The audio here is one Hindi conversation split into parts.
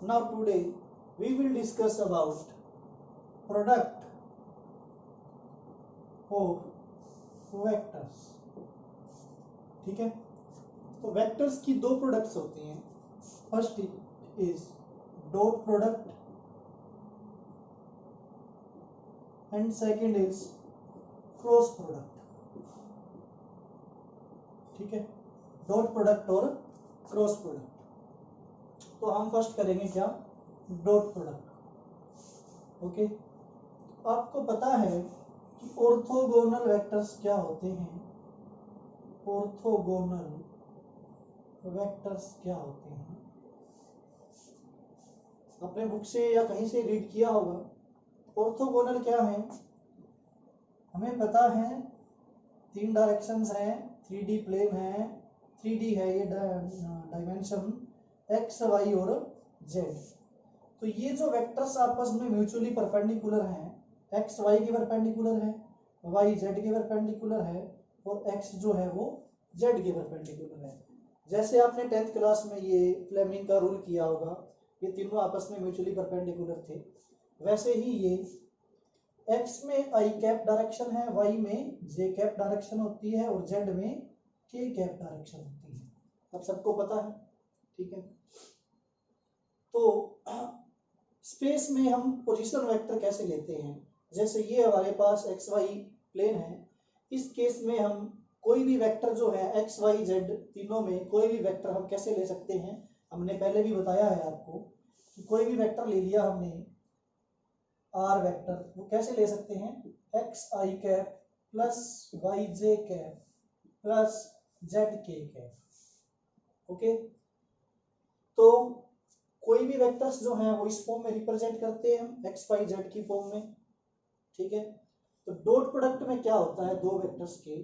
Now today we will discuss about product of vectors. ठीक है, तो वेक्टर्स की दो प्रोडक्ट्स होती हैं. First is dot product and second is cross product. ठीक है, डॉट प्रोडक्ट और क्रॉस प्रोडक्ट. तो हम फर्स्ट करेंगे क्या, डॉट प्रोडक्ट. ओके, आपको पता है कि ऑर्थोगोनल वेक्टर्स क्या होते हैं. ऑर्थोगोनल वेक्टर्स क्या होते हैं, अपने बुक से या कहीं से रीड किया होगा. ऑर्थोगोनल क्या है, हमें पता है 3 डायरेक्शंस हैं, 3D प्लेन है, 3D है ये डायमेंशन x, y और z. तो ये जो वेक्टर्स आपस में म्यूचुअली परपेंडिकुलर हैं, x y के परपेंडिकुलर है, y z के परपेंडिकुलर है और x जो है वो z के परपेंडिकुलर है. जैसे आपने 10th क्लास में ये फ्लेमिंग का रूल किया होगा, ये तीनों आपस में म्यूचुअली परपेंडिकुलर थे. वैसे ही ये x में i कैप डायरेक्शन है, y में j कैप डायरेक्शन होती है और z में k कैप डायरेक्शन होती है. अब सबको पता है. ठीक है, तो स्पेस में हम पोजीशन वेक्टर कैसे लेते हैं. जैसे ये हमारे पास एक्स वाई प्लेन है, इस केस में हम कोई भी वेक्टर जो है एक्स वाई जेड तीनों में कोई भी वेक्टर हम कैसे ले सकते हैं. हमने पहले भी बताया है आपको कि कोई भी वेक्टर ले लिया हमने आर वेक्टर, वो कैसे ले सकते हैं, एक्स आई कैप प्लस वाई जे कैप प्लस जेड के कैप. ओके, तो कोई भी वेक्टर्स जो हैं वो इस फॉर्म में रिप्रेजेंट करते हैं हम एक्स वाई जेड की फॉर्म में. ठीक है, तो डॉट प्रोडक्ट में क्या होता है, दो वेक्टर्स के,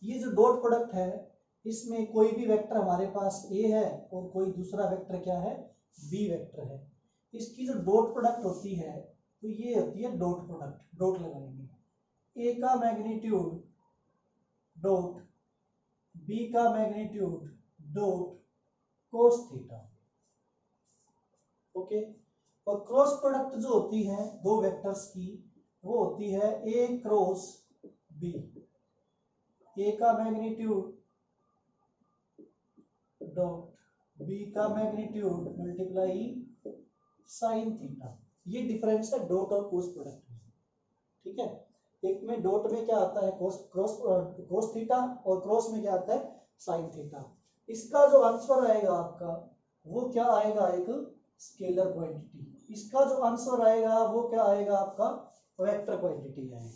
ये जो डॉट प्रोडक्ट है इसमें कोई भी वेक्टर हमारे पास ए है और कोई दूसरा वेक्टर क्या है, बी वेक्टर है. इसकी जो डॉट प्रोडक्ट होती है तो ये होती है डॉट प्रोडक्ट. डॉट लगाएंगे, ए का मैग्नीट्यूड डॉट बी का magnitude dot cos theta. Okay, और क्रॉस प्रोडक्ट जो होती है दो वेक्टर्स की, वो होती है ए क्रॉस बी. ए का मैग्नीट्यूड डॉट बी का मैग्नीट्यूड मल्टीप्लाई साइन थीटा. ये डिफरेंस है डॉट और कोस प्रोडक्ट में. ठीक है, एक में डॉट में क्या आता है कोस थीटा और क्रॉस में क्या आता है साइन थीटा. इसका जो आंसर आएगा आपका वो क्या आएगा, एक स्केलर क्वांटिटी. इसका जो आंसर आएगा वो क्या आएगा, आपका वेक्टर क्वांटिटी आएगा.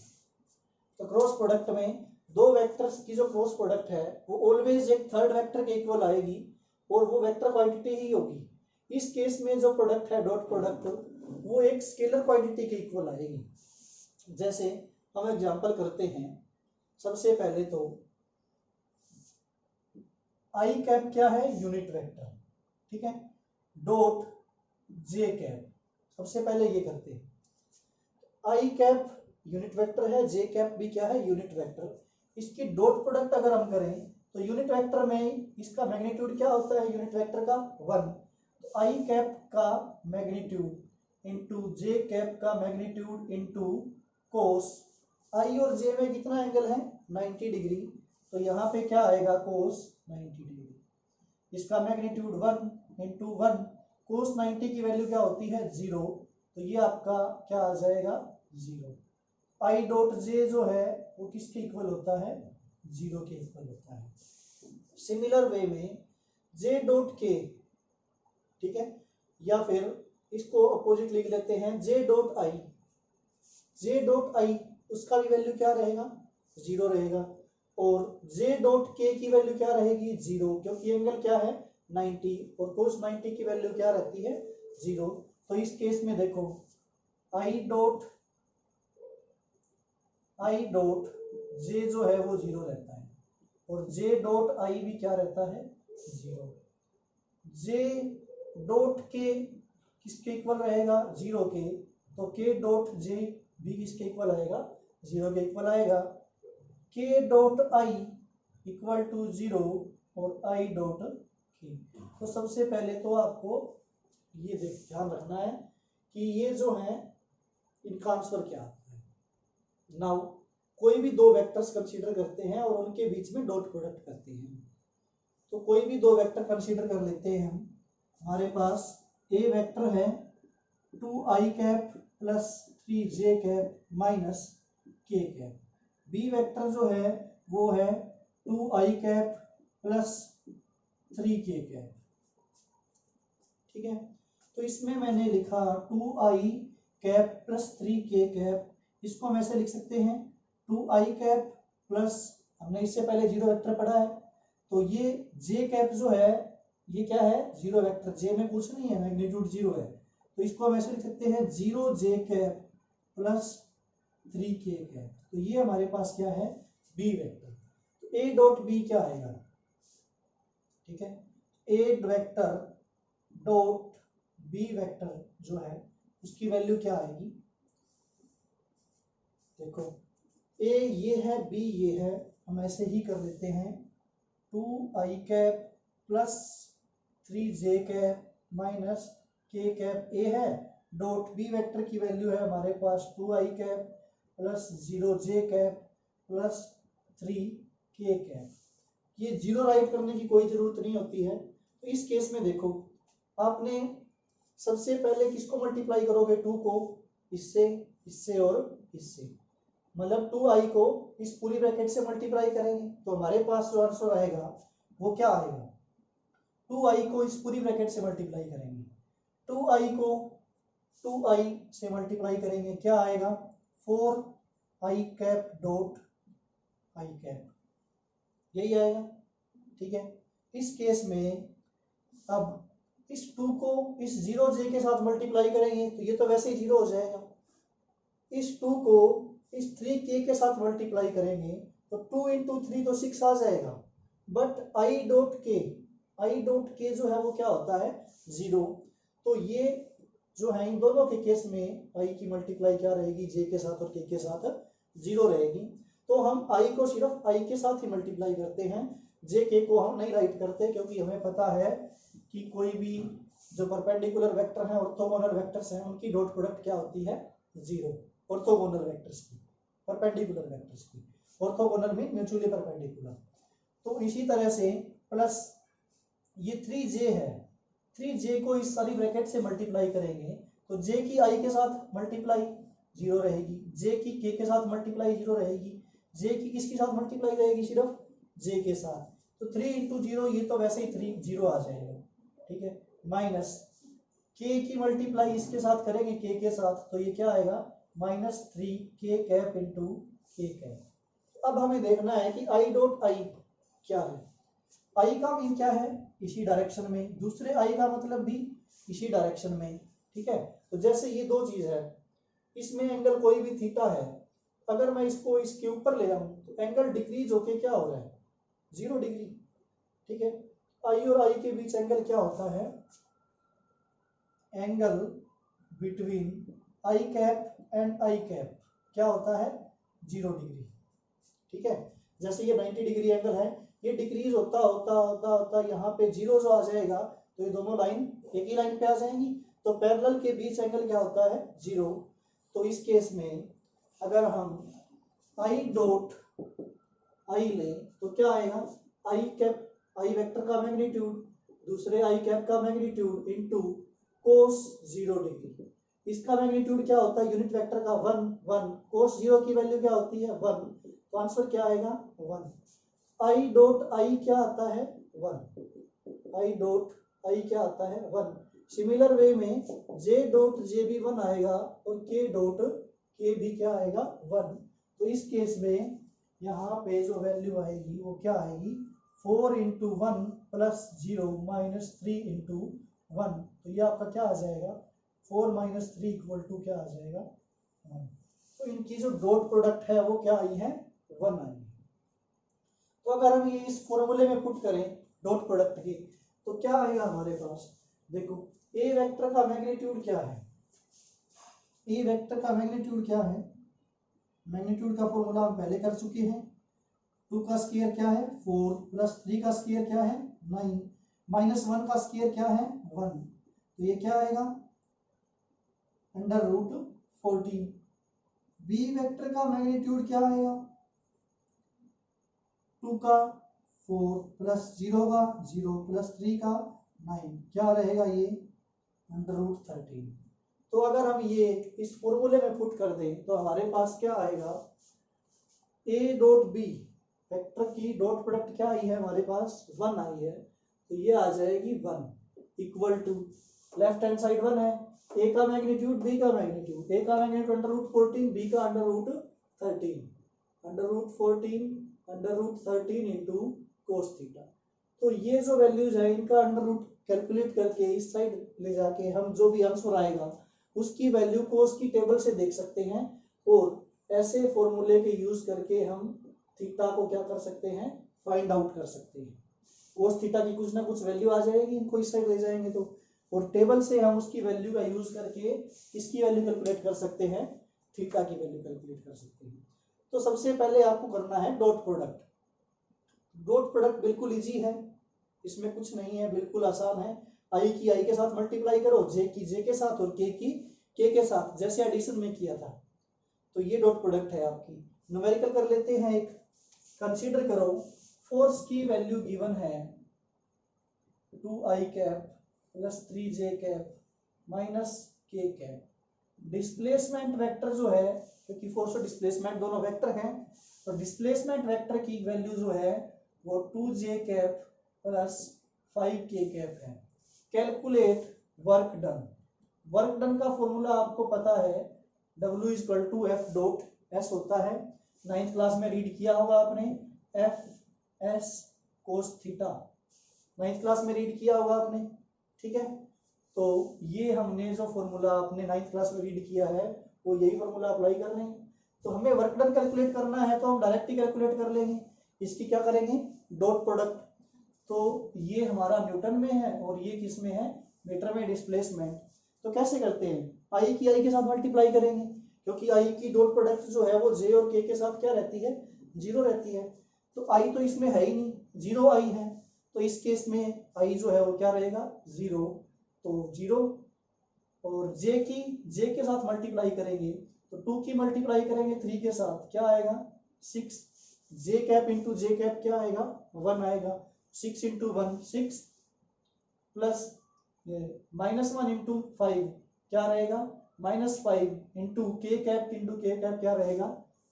तो क्रॉस प्रोडक्ट में दो वेक्टर्स की जो क्रॉस प्रोडक्ट है वो ऑलवेज एक थर्ड वेक्टर के इक्वल आएगी और वो वेक्टर क्वांटिटी ही होगी. इस केस में जो प्रोडक्ट है डॉट प्रोडक्ट वो एक स्केलर क्वांटिटी के इक्वल आएगी. जैसे हम एग्जांपल करते हैं, सबसे पहले तो आई कैप क्या है, यूनिट वेक्टर. ठीक है, डॉट जे कैप, सबसे पहले ये करते हैं. आई कैप यूनिट वेक्टर है, जे कैप भी क्या है, यूनिट वेक्टर. इसकी डॉट प्रोडक्ट अगर हम करें तो यूनिट वेक्टर में इसका मैग्नीट्यूड क्या होता है, यूनिट वेक्टर का 1. तो आई कैप का मैग्नीट्यूड इंटू जे कैप का मैग्नीट्यूड इंटू कोस. आई और जे में कितना एंगल है, 90 डिग्री. तो यहाँ पे क्या आएगा, कोस 90 डिग्री. इसका मैग्नीट्यूड 1 इंटू 1, कोस 90 की वैल्यू क्या होती है, 0. तो ये आपका क्या आ जाएगा, 0. आई डॉट जे जो है वो किसके इक्वल होता है, 0 के इक्वल होता है. सिमिलर वे में जे डॉट के, ठीक है, या फिर इसको अपोजिट लिख लेते हैं, J dot I. J dot I उसका भी वैल्यू क्या रहेगा, 0 रहेगा. और जे डॉट के की वैल्यू क्या रहेगी, 0, क्योंकि एंगल क्या है 90 और कोस 90 की वैल्यू क्या रहती है, 0. तो इस केस में देखो आई डॉट जे जो है वो 0 रहता है और जे डॉट आई भी क्या रहता है, 0. जे डॉट के किसके इक्वल रहेगा, 0 के. तो के डॉट जे भी किसके इक्वल आएगा, 0 के इक्वल आएगा. के डॉट आई इक्वल टू 0 और आई डॉट के. तो सबसे पहले तो आपको ये देख ध्यान रखना है कि ये जो है इनका आंसर क्या आता है। नाउ कोई भी दो वेक्टर्स कंसीडर करते हैं और उनके बीच में डॉट प्रोडक्ट करते हैं। तो कोई भी दो वेक्टर कंसीडर कर लेते हैं हम। हमारे पास ए वेक्टर है 2i cap plus 3j cap minus k cap. B vector जो है वो है 2i cap plus 3k cap. ठीक है, तो इसमें मैंने लिखा 2i cap plus 3k cap. इसको हम ऐसे लिख सकते हैं 2i कैप प्लस, हमने इससे पहले जीरो वेक्टर पढ़ा है, तो ये j कैप जो है ये क्या है, जीरो वेक्टर। j में कुछ नहीं है, मैग्नीट्यूड जीरो है, तो इसको हम ऐसे लिख सकते हैं 0j cap plus 3k cap. तो ये हमारे पास क्या है, b वेक्टर। तो a डॉट b क्या आएगा, ठीक है, a vector dot b vector जो है उसकी वैल्यू क्या आएगी, देखो a ये है, b ये है, हम ऐसे ही कर लेते हैं 2i cap plus 3j cap minus k cap a है, डॉट b वेक्टर की वैल्यू है हमारे पास 2i cap plus 0j cap plus 3k cap. ये जीरो राइट करने की कोई जरूरत नहीं होती है। तो इस केस में देखो, आपने सबसे पहले किसको मल्टीप्लाई करोगे, 2 को इससे, इससे और इससे, मतलब 2i को इस पूरी ब्रैकेट से मल्टीप्लाई करेंगे तो हमारे पास जो आंसर आएगा वो क्या आएगा, 2i को इस पूरी ब्रैकेट से मल्टीप्लाई करेंगे, 2i को 2i से मल्टीप्लाई करेंगे, क्या आएगा 4i cap dot i cap, यही आएगा। ठीक है, इस केस में अब इस 2 को इस 0j के साथ मल्टीप्लाई करेंगे तो ये तो वैसे ही 0 हो जाएगा। इस 2 को इस 3k के साथ मल्टीप्लाई करेंगे तो 2 इंटू 3 तो 6 आ जाएगा, बट i डॉट k जो है वो क्या होता है, 0। तो ये जो है इन दोनों के केस में i की मल्टीप्लाई क्या रहेगी, j के साथ और k के साथ 0 रहेगी। तो हम i को सिर्फ i के साथ ही मल्टीप्लाई करते हैं, j k को हम नहीं राइट करते, क्योंकि हमें पता है कि कोई भी जो परपेंडिकुलर वेक्टर हैं, ऑर्थोगोनल वेक्टर्स हैं, उनकी डॉट प्रोडक्ट क्या होती है, 0। ऑर्थोगोनल वेक्टर्स की, परपेंडिकुलर वेक्टर्स की, ऑर्थोगोनल मीन म्यूचुअली परपेंडिकुलर। तो इसी तरह से प्लस ये 3j है, 3j को इस सारी ब्रैकेट से मल्टीप्लाई करेंगे तो j की i के साथ मल्टीप्लाई 0 रहेगी, j की k के साथ मल्टीप्लाई 0 रहेगी, j की किसके साथ मल्टीप्लाई रहेगी, सिर्फ j के साथ। तो 3 इंटू 0 ये तो वैसे ही 3 0 आ जाएगा। ठीक है, माइनस k की मल्टीप्लाई इसके साथ करेंगे k के साथ, तो ये क्या आएगा, minus 3k cap into k cap. अब हमें देखना है कि i डॉट i क्या है। i का मीन क्या है, इसी डायरेक्शन में, दूसरे i का मतलब भी इसी डायरेक्शन में। ठीक है, तो जैसे ये दो चीज है, इसमें एंगल कोई भी थीटा है, अगर मैं इसको इसके ऊपर ले आऊं तो एंगल डिक्रीज होके क्या हो रहा है, 0 डिग्री। ठीक है, i और i के बीच एंगल क्या होता है, angle between i cap and i cap क्या होता है, 0 डिग्री। ठीक है, जैसे ये 90 डिग्री एंगल है, ये डिक्रीज होता होता होता होता यहाँ पे 0 जो आ जाएगा, तो ये दोनों लाइन एक ही लाइन पे आ जाएंगी, तो पैरेलल के बीच एंगल क्या होता है, 0। तो इस केस में अगर हम i डॉट i ले तो क्या आएगा, i कैप, i वेक्टर का मैग्नीट्यूड दूसरे i कैप का मैग्नीट्यूड इनटू cos 0 डिग्री। इसका मैग्नीट्यूड क्या होता है, यूनिट वेक्टर का 1 1, cos 0 की वैल्यू क्या होती है, 1, तो आंसर क्या आएगा, 1। i डॉट i क्या आता है, 1, i डॉट i क्या आता है, 1। सिमिलर वे में j डॉट j भी 1 आएगा और k डॉट k भी क्या आएगा, 1। तो इस केस में यहाँ पे जो वैल्यू आएगी वो क्या आएगी, 4 इंटू 1 प्लस 0 माइनस 3 इंटू 1, तो ये आपका क्या आ जाएगा, 4 माइनस 3 इक्वल टू क्या आ जाएगा, 1। तो इनकी जो डॉट प्रोडक्ट है वो क्या आई है, 1 आई है। तो अगर हम ये इस फॉर्मूले में पुट करें डॉट प्रोडक्ट की तो क्या आएगा हमारे पास, देखो ए वेक्टर का मैग्नीट्यूड क्या है, ए वेक्टर का मैग्नीट्यूड क्या है, मैग्नीट्यूड का फॉर्मूला हम पहले कर चुके हैं, 2 का स्क्वायर क्या है 4 प्लस 3 का स्क्वायर क्या है 9 माइनस 1 का स्क्वायर क्या है 1 तो ये क्या आएगा √14। बी वेक्टर का मैग्नीट्यूड क्या आएगा 2 का 4 प्लस 0 का 0 प्लस 3 का 9, क्या रहेगा ये √13। तो अगर हम ये इस फॉर्मूले में पुट कर दें तो हमारे पास क्या आएगा a डॉट बी वेक्टर की डॉट प्रोडक्ट क्या आई है हमारे पास 1 आई है, तो ये आ जाएगी 1 equal to left hand side 1 है, a का मैग्नीट्यूड b का मैग्नीट्यूड, a का मैग्नीट्यूड √14 b का √13 √14 इंटू कोस थीटा। तो ये जो वैल्यूज है इनका अंडर रूट कैलकुलेट करके इस साइड ले जाके हम जो भी आंसर आएगा उसकी वैल्यू कोस की टेबल से देख सकते हैं, और ऐसे फॉर्मूले के यूज करके हम थीटा को क्या कर सकते हैं फाइंड आउट कर सकते हैं। कोस थीटा की कुछ ना कुछ वैल्यू आ जाएगी, इनको इस साइड ले जाएंगे तो, और टेबल से हम उसकी वैल्यू का यूज करके इसकी वैल्यू कैलकुलेट कर सकते हैं, थीटा की वैल्यू कैलकुलेट कर सकते हैं। तो सबसे पहले आपको करना है डॉट प्रोडक्ट। डॉट प्रोडक्ट बिल्कुल इजी है, इसमें कुछ नहीं है, बिल्कुल आसान है। आई की आई के साथ मल्टीप्लाई करो, जे की जे के साथ और के की के के साथ, जैसे एडिशन में किया था। तो ये डॉट प्रोडक्ट है आपकी। न्यूमेरिकल कर लेते हैं एक। कंसीडर करो फोर्स की वैल्यू गिवन है 2i cap plus 3j cap minus k cap. Displacement vector जो है, क्योंकि फोर्स और डिस्प्लेसमेंट दोनों वेक्टर हैं, तो डिस्प्लेसमेंट वेक्टर की वैल्यू जो है वो 2j cap plus 5k cap है। Calculate work done. Work done का फॉर्मूला आपको पता है, W equal to F dot S होता है, 9th क्लास में रीड किया होगा आपने, F S cos theta 9th class में रीड किया होगा आपने, ठीक है। तो ये हमने जो फॉर्मूला आपने 9th क्लास में रीड किया है वो यही फॉर्मूला अप्लाई कर रहे हैं। तो हमें वर्क डन कैलकुलेट करना है तो हम डायरेक्ट ही कैलकुलेट कर लेंगे। इसकी क्या करेंगे डॉट प्रोडक्ट, तो ये हमारा न्यूटन में है और ये किस में है मीटर में डिस्प्लेसमेंट। तो कैसे करते हैं, आई की आई के साथ मल्टीप्लाई करेंगे, क्योंकि आई की डॉट प्रोडक्ट जो है वो जे और के साथ क्या रहती है 0 रहती है। तो आई तो इसमें है ही नहीं, 0 आई है, तो इस केस में आई जो है वो क्या रहेगा 0, तो 0। और जे के साथ मल्टीप्लाई करेंगे तो 2 की मल्टीप्लाई करेंगे 3 के साथ, क्या आएगा 6, जे कैप इंटू जे कैप क्या आएगा 1 आएगा, 6 इंटू 1 6 प्लस -1 इंटू 5 क्या रहेगा -5 इंटू के कैप क्या रहेगा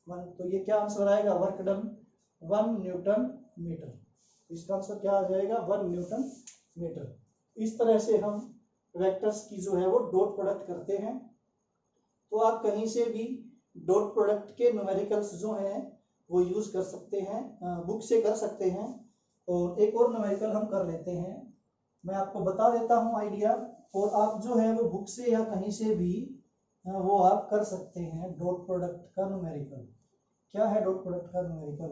1। तो ये क्या आंसर आएगा वर्क डन 1 न्यूटन मीटर। इसका आंसर क्या आ जाएगा 1 न्यूटन मीटर। इस तरह से हम वेक्टर्स की जो है वो डॉट प्रोडक्ट करते हैं। तो आप कहीं से भी डॉट प्रोडक्ट के न्यूमेरिकल्स जो हैं वो यूज कर सकते हैं, बुक से कर सकते हैं। और एक और न्यूमेरिकल हम कर लेते हैं, मैं आपको बता देता हूं आइडिया, और आप जो है वो बुक से या कहीं से भी वो आप कर सकते हैं डॉट प्रोडक्ट का न्यूमेरिकल। क्या है डॉट प्रोडक्ट का न्यूमेरिकल,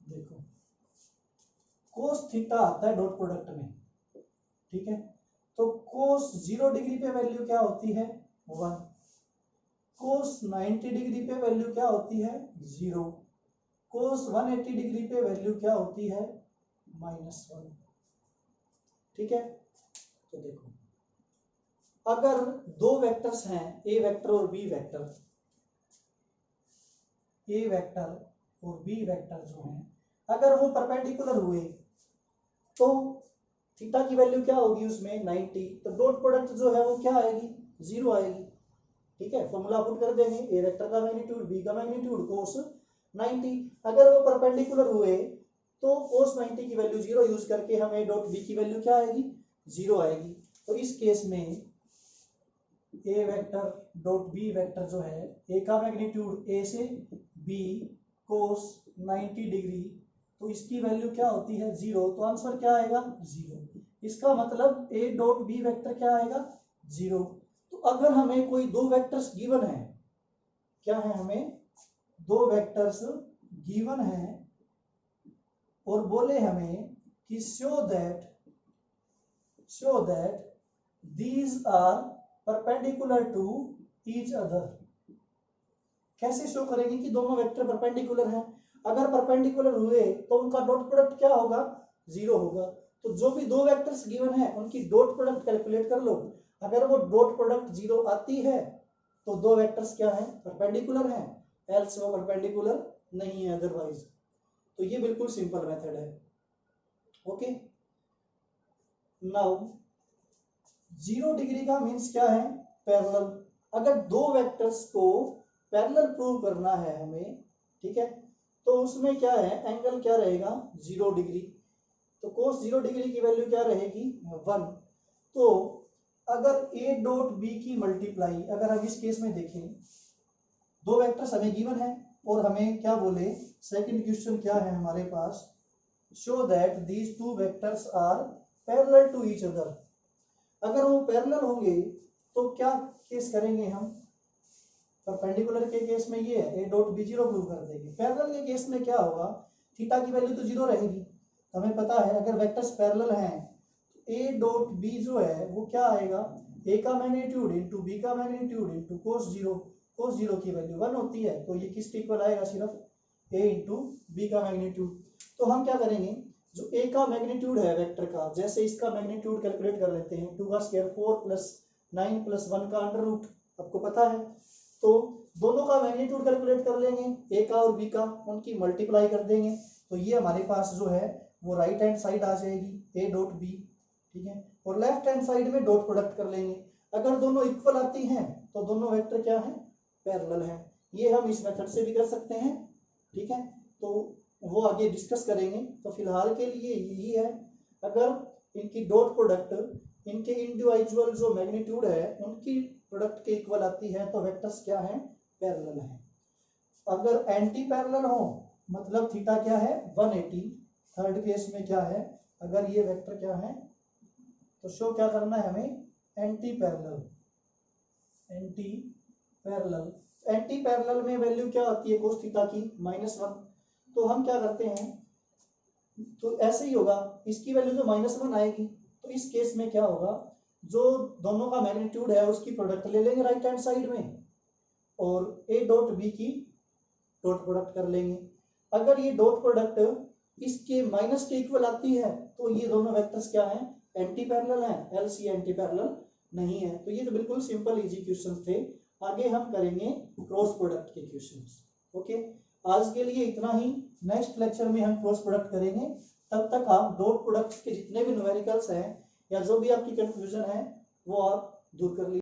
देखो कोस थीटा आता है डॉट प्रोडक्ट में, ठीक है। तो कोस 0 डिग्री पे वैल्यू क्या होती है 1, कोस 90 डिग्री पे वैल्यू क्या होती है 0, कोस 180 डिग्री पे वैल्यू क्या होती है -1, ठीक है। तो देखो अगर दो वेक्टर्स हैं ए वेक्टर और बी वेक्टर, ए वेक्टर और बी वेक्टर जो हैं अगर वो परपेंडिकुलर हुए तो थीटा की वैल्यू क्या होगी उसमें 90, तो डॉट प्रोडक्ट जो है वो क्या आएगी 0 आएगी, ठीक है। फॉर्मूला पुट कर देंगे, ए वेक्टर का मैग्नीट्यूड बी का मैग्नीट्यूड कोस 90। अगर वो परपेंडिकुलर हुए तो कोस 90 की वैल्यू 0 यूज करके हमें डॉट बी की वैल्यू क्या आएगी 0 आएगी। तो इस केस में ए वेक्टर डॉट बी वेक्टर जो है ए का मैग्नीट्यूड ए से बी कोस 90 डिग्री, तो इसकी वैल्यू क्या होती है 0, तो आंसर क्या आएगा 0। इसका मतलब ए डॉट बी वेक्टर क्या आएगा 0। तो अगर हमें कोई दो वेक्टर्स गिवन है, क्या है हमें दो वेक्टर्स गिवन है और बोले हमें कि show that these are perpendicular to each other. कैसे शो करेंगे कि दोनों वेक्टर परपेंडिकुलर हैं, अगर परपेंडिकुलर हुए तो उनका डॉट प्रोडक्ट क्या होगा 0 होगा। तो जो भी दो वेक्टर्स गिवन है उनकी डॉट प्रोडक्ट कैलकुलेट कर लो। अगर वो डॉट प्रोडक्ट 0 आती है तो दो वेक्टर्स क्या है, परपेंडिकुलर हैं, एल्स वो परपेंडिकुलर नहीं है अदरवाइज। तो ये बिल्कुल सिंपल मेथड है। ओके, नाउ 0 डिग्री का मीन्स क्या है, पैरेलल। अगर दो वेक्टर्स को पैरेलल प्रूव करना है हमें, ठीक है, तो उसमें क्या है, एंगल क्या रहेगा, 0 डिग्री। तो cos 0 डिग्री की वैल्यू क्या रहेगी, 1। तो अगर a डॉट बी की मल्टीप्लाई, अगर हम इस केस में देखें, दो वेक्टर्स हमें गिवन है और हमें क्या बोले, सेकंड क्वेश्चन क्या है हमारे पास, show that these two vectors are parallel to each other. अगर वो पैरेलल होंगे तो क्या केस करेंगे हम, परपेंडिकुलर के केस में ये है a डॉट बी 0 प्रूव कर देंगे। पैरेलल के केस में क्या होगा, थीटा की वैल्यू तो 0 रहेगी। हमें पता है अगर वेक्टर्स पैरेलल हैं तो a डॉट बी जो है वो क्या आएगा, a का मैग्नीट्यूड इंटू b का मैग्नीट्यूड इंटू cos 0 की वैल्यू 1 होती है। तो ये किसके इक्वल आएगा, सिर्फ a इंटू बी का मैग्नीट्यूड। तो हम क्या करेंगे, जो a का मैग्नीट्यूड है वेक्टर का, जैसे इसका मैग्नीट्यूड कैलकुलेट कर लेते हैं, 2 का स्क्वायर 4 प्लस 9 प्लस 1 का अंडर रूट, आपको पता है। तो दोनों का मैग्नीट्यूड कैलकुलेट कर लेंगे, ए का और बी का, उनकी मल्टीप्लाई कर देंगे। तो ये हमारे पास जो है वो राइट हैंड साइड आ जाएगी ए डॉट बी, ठीक है, और लेफ्ट हैंड साइड में डॉट प्रोडक्ट कर लेंगे। अगर दोनों इक्वल आती हैं तो दोनों वेक्टर क्या है, पैरेलल हैं। ये हम इस मेथड से भी कर सकते हैं, ठीक है, तो वो आगे डिस्कस करेंगे। तो फिलहाल के लिए यही है, अगर इनकी डॉट प्रोडक्ट इनके इंडिविजुअल जो मैग्नीट्यूड है उनकी प्रोडक्ट के इक्वल आती है तो वेक्टर्स क्या है, पैरेलल है। अगर एंटी पैरेलल हो मतलब थीटा क्या है, 180। थर्ड केस में क्या है, अगर ये वेक्टर क्या है तो शो क्या करना है हमें, एंटी पैरेलल। एंटी पैरेलल में वैल्यू क्या आती है cos थीटा की, -1। तो हम क्या करते हैं, तो ऐसे ही होगा, इसकी वैल्यू जो -1 आएगी तो इस केस में क्या होगा, जो दोनों का मैग्नीट्यूड है उसकी प्रोडक्ट ले लेंगे राइट हैंड साइड में और ए डॉट बी की डॉट प्रोडक्ट कर लेंगे। अगर ये डॉट प्रोडक्ट इसके माइनस के इक्वल आती है तो ये दोनों वेक्टर्स क्या हैं, एंटी पैरेलल हैं, एल्स ये एंटी पैरेलल नहीं है। तो ये तो बिल्कुल सिंपल इजी क्वेश्चंस थे। आगे हम करेंगे क्रॉस प्रोडक्ट के क्वेश्चंस। ओके, आज के लिए इतना ही। नेक्स्ट लेक्चर में हम क्रॉस प्रोडक्ट करेंगे। तब तक आप डॉट प्रोडक्ट के जितने भी न्यूमेरिकल्स हैं या जो भी आपकी कंफ्यूजन है वो आप दूर कर लीजिए।